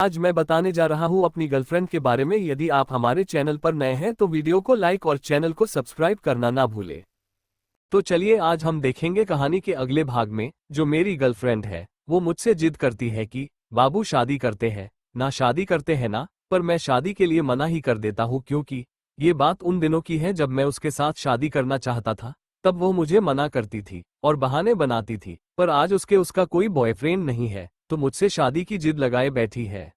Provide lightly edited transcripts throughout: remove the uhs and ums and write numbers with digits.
आज मैं बताने जा रहा हूँ अपनी गर्लफ्रेंड के बारे में। यदि आप हमारे चैनल पर नए हैं तो वीडियो को लाइक और चैनल को सब्सक्राइब करना ना भूलें। तो चलिए आज हम देखेंगे कहानी के अगले भाग में। जो मेरी गर्लफ्रेंड है वो मुझसे जिद करती है कि बाबू शादी करते हैं ना, शादी करते हैं ना। पर मैं शादी के लिए मना ही कर देता हूँ, क्योंकि ये बात उन दिनों की है जब मैं उसके साथ शादी करना चाहता था। तब वो मुझे मना करती थी और बहाने बनाती थी, पर आज उसका कोई बॉयफ्रेंड नहीं है तो मुझसे शादी की जिद लगाए बैठी है।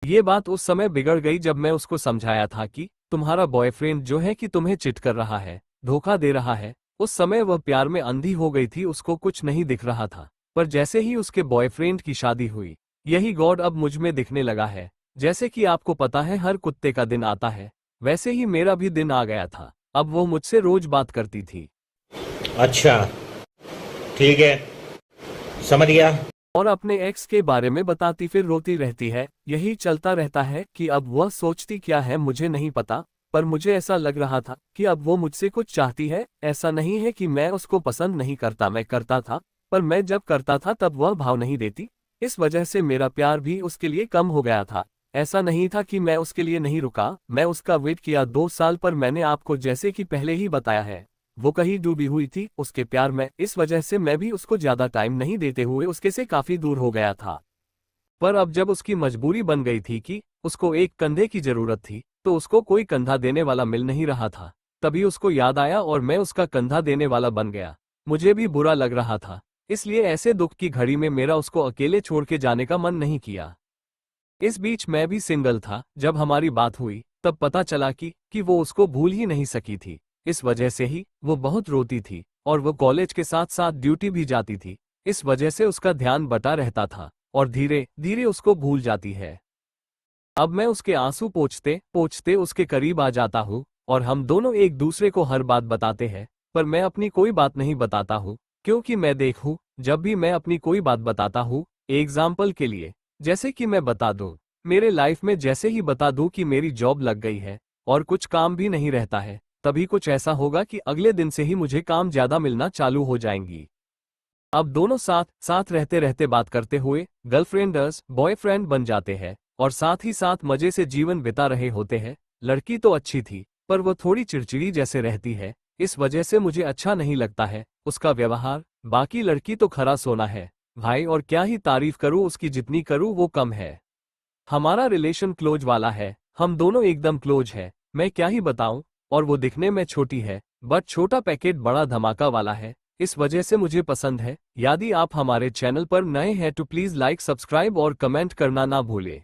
ये बात उस समय बिगड़ गई जब मैं उसको समझाया था कि तुम्हारा बॉयफ्रेंड जो है कि तुम्हें चिट कर रहा है, धोखा दे रहा है। उस समय वह प्यार में अंधी हो गई थी, उसको कुछ नहीं दिख रहा था। पर जैसे ही उसके बॉयफ्रेंड की शादी हुई, यही गॉड अब मुझ में दिखने लगा है। जैसे कि आपको पता है हर कुत्ते का दिन आता है, वैसे ही मेरा भी दिन आ गया था। अब वो मुझसे रोज बात करती थी। अच्छा, ठीक है, समझ गया। और अपने एक्स के बारे में बताती फिर रोती रहती है। यही चलता रहता है कि अब वह सोचती क्या है मुझे नहीं पता, पर मुझे ऐसा लग रहा था कि अब वो मुझसे कुछ चाहती है। ऐसा नहीं है कि मैं उसको पसंद नहीं करता, मैं करता था, पर मैं जब करता था तब वह भाव नहीं देती। इस वजह से मेरा प्यार भी उसके लिए कम हो गया था। ऐसा नहीं था कि मैं उसके लिए नहीं रुका, मैं उसका वेट किया 2 साल, पर मैंने आपको जैसे कि पहले ही बताया है वो कहीं डूबी हुई थी उसके प्यार में। इस वजह से मैं भी उसको ज्यादा टाइम नहीं देते हुए उसके से काफी दूर हो गया था। पर अब जब उसकी मजबूरी बन गई थी कि उसको एक कंधे की जरूरत थी, तो उसको कोई कंधा देने वाला मिल नहीं रहा था। तभी उसको याद आया और मैं उसका कंधा देने वाला बन गया। मुझे भी बुरा लग रहा था, इसलिए ऐसे दुख की घड़ी में मेरा उसको अकेले छोड़ के जाने का मन नहीं किया। इस बीच मैं भी सिंगल था। जब हमारी बात हुई तब पता चला कि वो उसको भूल ही नहीं सकी थी। इस वजह से ही वो बहुत रोती थी और वो कॉलेज के साथ साथ ड्यूटी भी जाती थी। इस वजह से उसका ध्यान बटा रहता था और धीरे धीरे उसको भूल जाती है। अब मैं उसके आंसू पोंछते पोंछते उसके करीब आ जाता हूँ और हम दोनों एक दूसरे को हर बात बताते हैं। पर मैं अपनी कोई बात नहीं बताता हूँ, क्योंकि मैं देखूं जब भी मैं अपनी कोई बात बताता हूँ, एग्जाम्पल के लिए जैसे कि मैं बता दूं मेरे लाइफ में, जैसे ही बता दूं कि मेरी जॉब लग गई है और कुछ काम भी नहीं रहता है, तभी कुछ ऐसा होगा कि अगले दिन से ही मुझे काम ज्यादा मिलना चालू हो जाएंगी। अब दोनों साथ साथ रहते रहते बात करते हुए गर्लफ्रेंडर्स बॉयफ्रेंड बन जाते हैं और साथ ही साथ मजे से जीवन बिता रहे होते हैं। लड़की तो अच्छी थी, पर वो थोड़ी चिड़चिड़ी जैसे रहती है। इस वजह से मुझे अच्छा नहीं लगता है उसका व्यवहार। बाकी लड़की तो खरा सोना है भाई, और क्या ही तारीफ करूं उसकी, जितनी करूं वो कम है। हमारा रिलेशन क्लोज वाला है, हम दोनों एकदम क्लोज है, मैं क्या ही बताऊं। और वो दिखने में छोटी है, बट छोटा पैकेट बड़ा धमाका वाला है। इस वजह से मुझे पसंद है। यदि आप हमारे चैनल पर नए हैं तो प्लीज लाइक, सब्सक्राइब और कमेंट करना ना भूलें।